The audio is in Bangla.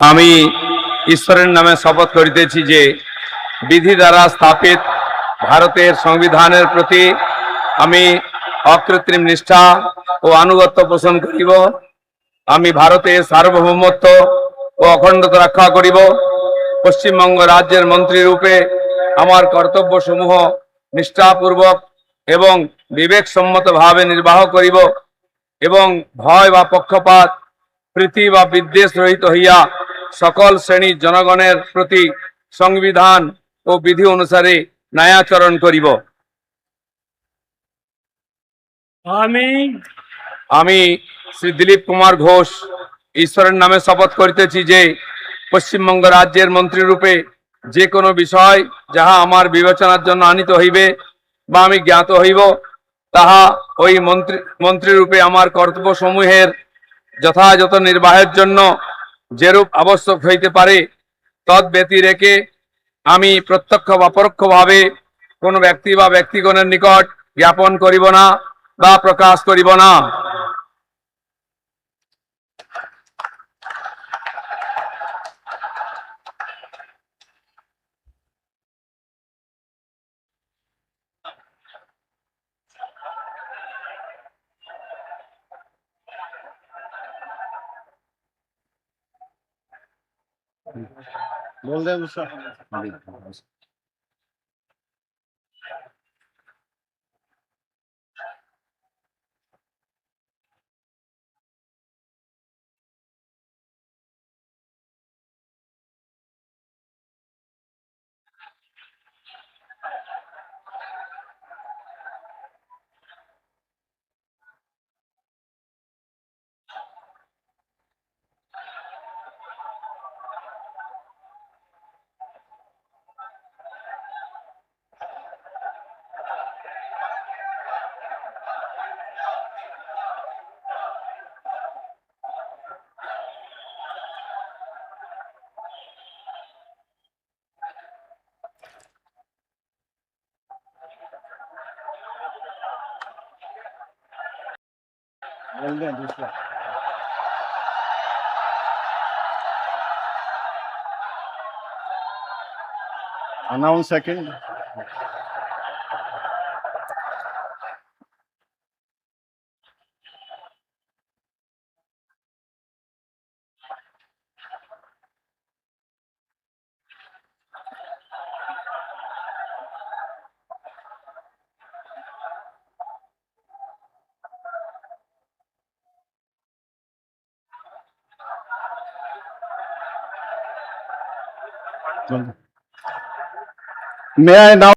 আমি ঈশ্বরের নামে শপথ করিতেছি যে বিধি দ্বারা স্থাপিত ভারতের সংবিধানের প্রতি আমি অকৃত্রিম নিষ্ঠা ও আনুগত্য পোষণ করিব। আমি ভারতের সার্বভৌমত্ব ও অখণ্ডতা রক্ষা করিব। পশ্চিমবঙ্গ রাজ্যের মন্ত্রী রূপে আমার কর্তব্যসমূহ নিষ্ঠাপূর্বক এবং বিবেকসম্মতভাবে নির্বাহ করিব এবং ভয় বা পক্ষপাত প্রীতি বা বিদ্বেষ রহিত হইয়া সকল শ্রেণীর জনগণের প্রতি সংবিধান ও বিধি অনুসারে ন্যায়াচরণ করিব। আমি শ্রী দিলীপ কুমার ঘোষ ঈশ্বরের নামে শপথ করিতেছি যে পশ্চিমবঙ্গ রাজ্যের মন্ত্রী রূপে যে কোনো বিষয় যাহা আমার বিবেচনার জন্য আনিত হইবে বা আমি জ্ঞাত হইব, তাহা ওই মন্ত্রী রূপে আমার কর্তব্যসমূহের যথাযথ নির্বাহের জন্য যেরূপ আবশ্যক হইতে পারে তদ ব্যতি রেখে আমি প্রত্যক্ষ বা পরোক্ষভাবে কোনো ব্যক্তি বা ব্যক্তিগণের নিকট জ্ঞাপন করিব না বা প্রকাশ করিব না। बोल दे उसका। बोल दे दूसरा। Announce second. May I now